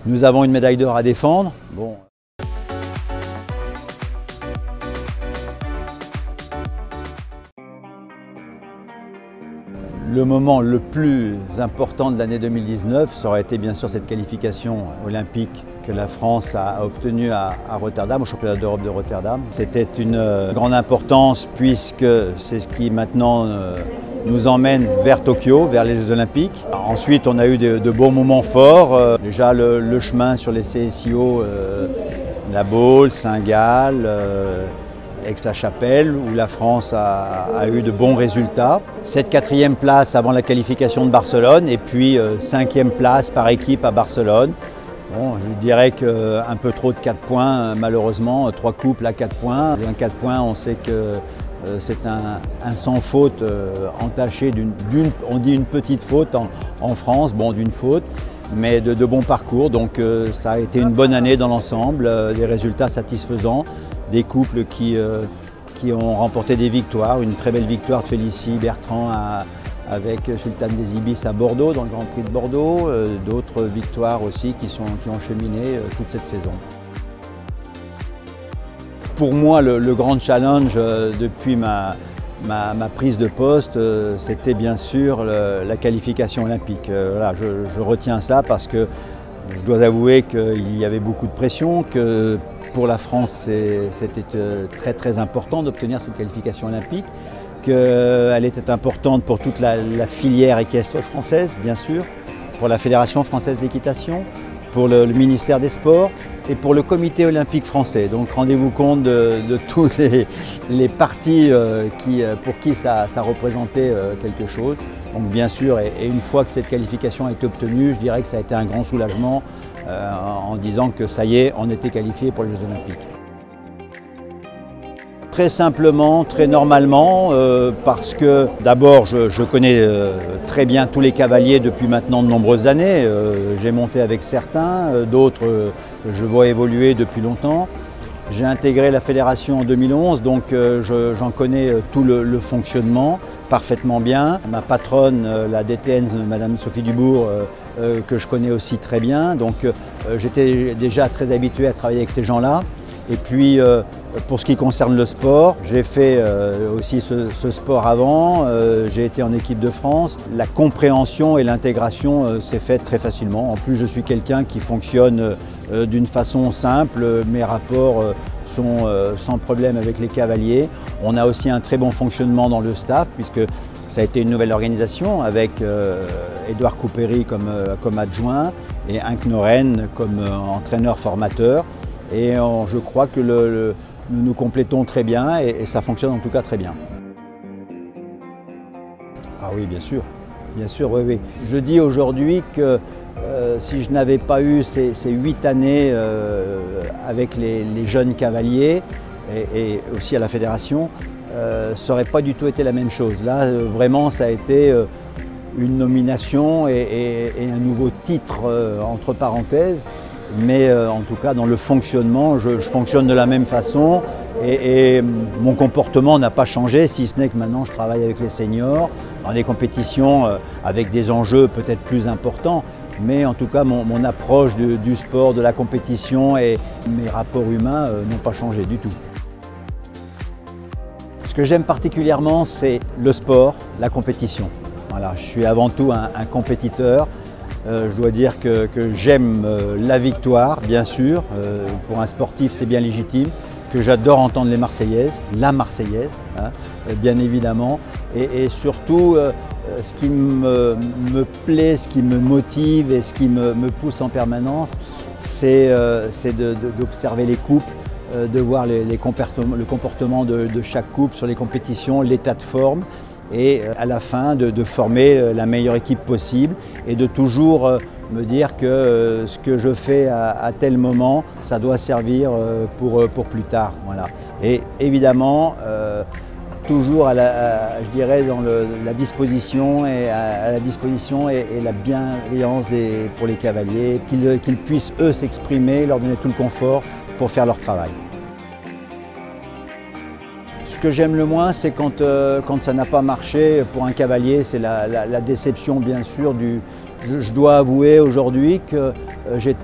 Nous avons une médaille d'or à défendre. Bon. Le moment le plus important de l'année 2019, ça aurait été bien sûr cette qualification olympique que la France a obtenue à Rotterdam, au championnat d'Europe de Rotterdam. C'était une grande importance puisque c'est ce qui maintenant nous emmène vers Tokyo, vers les Jeux Olympiques. Ensuite, on a eu de beaux moments forts. Déjà le chemin sur les CSIO, La Baule, Saint-Gall, Aix-la-Chapelle, où la France a eu de bons résultats. Cette 4e place avant la qualification de Barcelone et puis 5e place par équipe à Barcelone. Bon, je dirais qu'un peu trop de 4 points, malheureusement, 3 couples à 4 points. Un 4 points, on sait que c'est un sans faute entaché on dit une petite faute en France, bon, d'une faute, mais de bons parcours. Donc ça a été une bonne année dans l'ensemble, des résultats satisfaisants. Des couples qui ont remporté des victoires, une très belle victoire de Félicie Bertrand avec Sultane des Ibis à Bordeaux, dans le Grand Prix de Bordeaux, d'autres victoires aussi qui ont cheminé toute cette saison. Pour moi, le grand challenge depuis ma prise de poste, c'était bien sûr la qualification olympique. Voilà, je retiens ça parce que je dois avouer qu'il y avait beaucoup de pression, que pour la France, c'était très très important d'obtenir cette qualification olympique, qu'elle était importante pour toute la filière équestre française, bien sûr, pour la Fédération française d'équitation, pour le ministère des Sports et pour le Comité olympique français. Donc rendez-vous compte de tous les partis pour qui ça représentait quelque chose. Donc bien sûr, et une fois que cette qualification a été obtenue, je dirais que ça a été un grand soulagement en disant que ça y est, on était qualifié pour les Jeux Olympiques. Très simplement, très normalement, parce que d'abord je connais très bien tous les cavaliers depuis maintenant de nombreuses années. J'ai monté avec certains, d'autres je vois évoluer depuis longtemps. J'ai intégré la fédération en 2011, donc j'en connais tout le fonctionnement parfaitement bien. Ma patronne, la DTN, Madame Sophie Dubourg, que je connais aussi très bien. Donc j'étais déjà très habitué à travailler avec ces gens-là. Et puis pour ce qui concerne le sport, j'ai fait aussi ce sport avant, j'ai été en équipe de France. La compréhension et l'intégration s'est faite très facilement. En plus, je suis quelqu'un qui fonctionne d'une façon simple, mes rapports sont sans problème avec les cavaliers. On a aussi un très bon fonctionnement dans le staff puisque ça a été une nouvelle organisation avec Édouard Coupéry comme adjoint et Henk Noren comme entraîneur-formateur. Et je crois que nous nous complétons très bien et ça fonctionne en tout cas très bien. Ah oui, bien sûr, oui, oui. Je dis aujourd'hui que si je n'avais pas eu ces 8 années avec les jeunes cavaliers et aussi à la fédération, ça n'aurait pas du tout été la même chose. Là, vraiment, ça a été une nomination et un nouveau titre entre parenthèses. Mais en tout cas, dans le fonctionnement, je fonctionne de la même façon et mon comportement n'a pas changé, si ce n'est que maintenant je travaille avec les seniors, dans des compétitions avec des enjeux peut-être plus importants. Mais en tout cas, mon approche du sport, de la compétition et mes rapports humains n'ont pas changé du tout. Ce que j'aime particulièrement, c'est le sport, la compétition. Voilà, je suis avant tout un compétiteur. Je dois dire que j'aime la victoire, bien sûr. Pour un sportif, c'est bien légitime. Que j'adore entendre les Marseillaises, la Marseillaise, hein, bien évidemment. Et surtout, ce qui me plaît, ce qui me motive et ce qui me pousse en permanence, c'est d'observer les couples, de voir le comportement de chaque couple sur les compétitions, l'état de forme. Et à la fin de former la meilleure équipe possible et de toujours me dire que ce que je fais à tel moment, ça doit servir pour plus tard. Voilà. Et évidemment, toujours je dirais dans la disposition et la bienveillance pour les cavaliers, qu'ils puissent eux s'exprimer, leur donner tout le confort pour faire leur travail. Ce que j'aime le moins, c'est quand ça n'a pas marché pour un cavalier, c'est la déception bien sûr Je dois avouer aujourd'hui que j'ai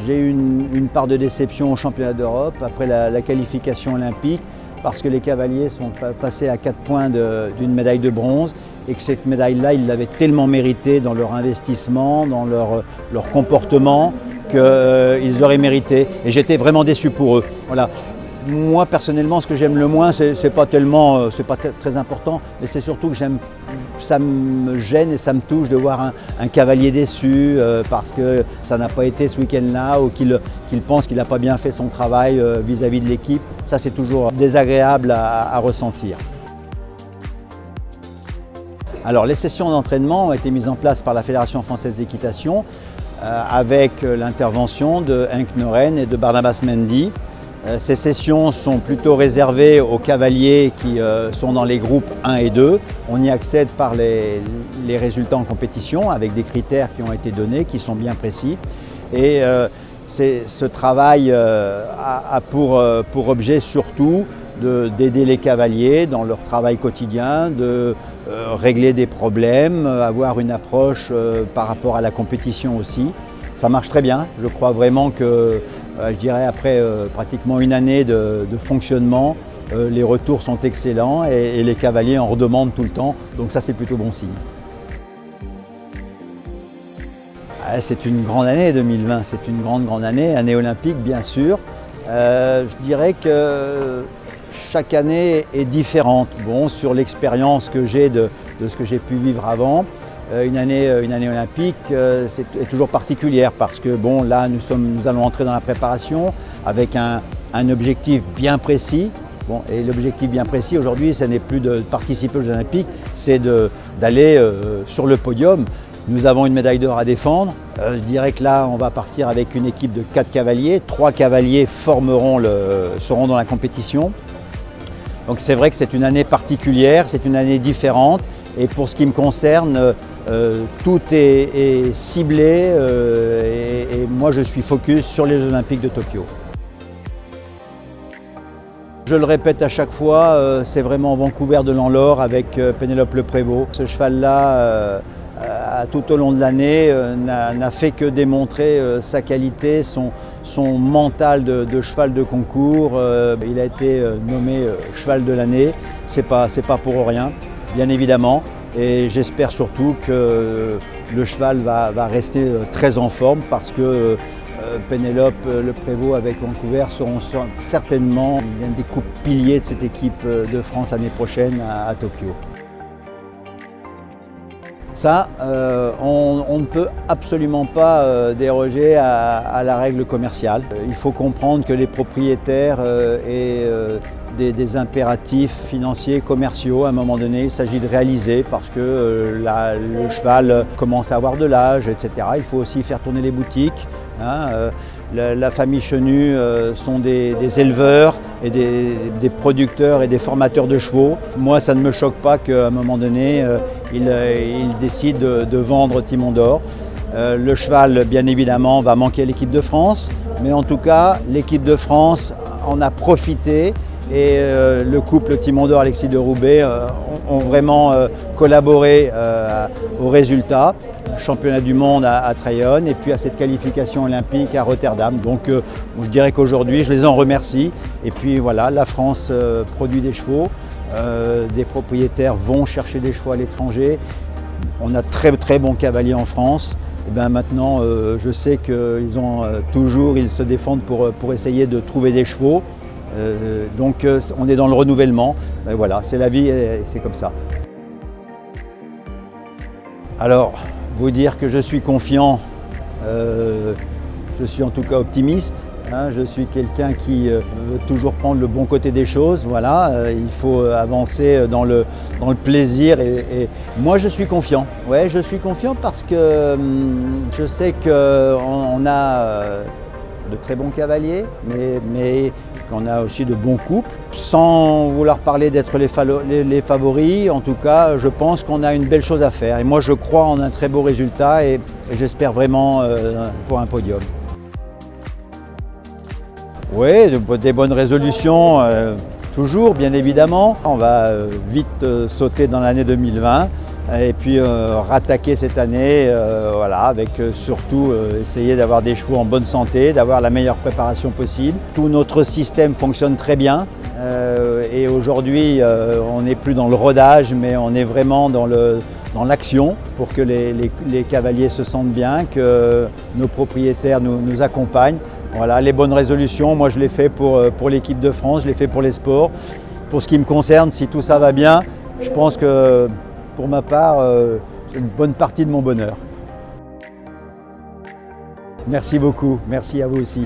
eu une part de déception au championnat d'Europe après la qualification olympique parce que les cavaliers sont passés à 4 points d'une médaille de bronze et que cette médaille-là, ils l'avaient tellement méritée dans leur investissement, dans leur comportement, qu'ils auraient mérité. Et j'étais vraiment déçu pour eux. Voilà. Moi, personnellement, ce que j'aime le moins, c'est pas très important, mais c'est surtout que ça me gêne et ça me touche de voir un cavalier déçu parce que ça n'a pas été ce week-end-là ou qu'il pense qu'il n'a pas bien fait son travail vis-à-vis de l'équipe. Ça, c'est toujours désagréable à ressentir. Alors, les sessions d'entraînement ont été mises en place par la Fédération française d'équitation avec l'intervention de Henk Noren et de Barnabas Mendy. Ces sessions sont plutôt réservées aux cavaliers qui sont dans les groupes 1 et 2. On y accède par les résultats en compétition avec des critères qui ont été donnés, qui sont bien précis. Et ce travail a pour objet surtout d'aider les cavaliers dans leur travail quotidien, de régler des problèmes, avoir une approche par rapport à la compétition aussi. Ça marche très bien. Je crois vraiment que, je dirais, après pratiquement une année de fonctionnement, les retours sont excellents et les cavaliers en redemandent tout le temps. Donc ça, c'est plutôt bon signe. C'est une grande année 2020. C'est une grande année olympique, bien sûr. Je dirais que chaque année est différente. Bon, sur l'expérience que j'ai de ce que j'ai pu vivre avant, une année olympique est toujours particulière parce que bon, là nous allons entrer dans la préparation avec un objectif bien précis. Bon, et l'objectif bien précis aujourd'hui, ce n'est plus de participer aux Jeux olympiques, c'est d'aller sur le podium. Nous avons une médaille d'or à défendre. Je dirais que là, on va partir avec une équipe de 4 cavaliers. 3 cavaliers seront dans la compétition. Donc c'est vrai que c'est une année particulière, c'est une année différente. Et pour ce qui me concerne, tout est ciblé et moi je suis focus sur les Jeux olympiques de Tokyo. Je le répète à chaque fois, c'est vraiment Vancouver de l'Anlor avec Pénélope Le Prévost. Ce cheval-là, tout au long de l'année, n'a fait que démontrer sa qualité, son mental de cheval de concours. Il a été nommé cheval de l'année, c'est pas pour rien, bien évidemment. Et j'espère surtout que le cheval va rester très en forme parce que Pénélope Le Prévost avec Vancouver seront certainement l'un des coups piliers de cette équipe de France l'année prochaine à Tokyo. Ça, on ne peut absolument pas déroger à la règle commerciale. Il faut comprendre que les propriétaires et des impératifs financiers, commerciaux, à un moment donné, il s'agit de réaliser parce que le cheval commence à avoir de l'âge, etc. Il faut aussi faire tourner les boutiques. La famille Chenu sont des éleveurs et des producteurs et des formateurs de chevaux. Moi, ça ne me choque pas qu'à un moment donné, ils décident de vendre Timon d'Or. Le cheval, bien évidemment, va manquer à l'équipe de France, mais en tout cas, l'équipe de France en a profité et le couple Timon d'Or Alexis de Roubaix ont vraiment collaboré au résultat. Championnat du monde à Trayonne et puis à cette qualification olympique à Rotterdam. Donc je dirais qu'aujourd'hui, je les en remercie. Et puis voilà, la France produit des chevaux, des propriétaires vont chercher des chevaux à l'étranger. On a très bons cavaliers en France. Et bien maintenant, je sais qu'ils se défendent pour essayer de trouver des chevaux. Donc on est dans le renouvellement. Ben voilà, c'est la vie et c'est comme ça. Alors, vous dire que je suis confiant, je suis en tout cas optimiste. Je suis quelqu'un qui veut toujours prendre le bon côté des choses. Voilà, il faut avancer dans le plaisir et moi je suis confiant. Ouais, je suis confiant parce que je sais qu'on a de très bons cavaliers, mais qu'on a aussi de bons couples. Sans vouloir parler d'être les favoris, en tout cas, je pense qu'on a une belle chose à faire. Et moi, je crois en un très beau résultat et j'espère vraiment pour un podium. Oui, des bonnes résolutions, toujours, bien évidemment. On va vite sauter dans l'année 2020. et puis rattaquer cette année voilà, avec surtout essayer d'avoir des chevaux en bonne santé, d'avoir la meilleure préparation possible. Tout notre système fonctionne très bien et aujourd'hui on n'est plus dans le rodage mais on est vraiment dans l'action pour que les cavaliers se sentent bien, que nos propriétaires nous accompagnent. Voilà, les bonnes résolutions, moi je les fais pour l'équipe de France, je les fais pour les sports. Pour ce qui me concerne, si tout ça va bien, je pense que pour ma part, c'est une bonne partie de mon bonheur. Merci beaucoup, merci à vous aussi.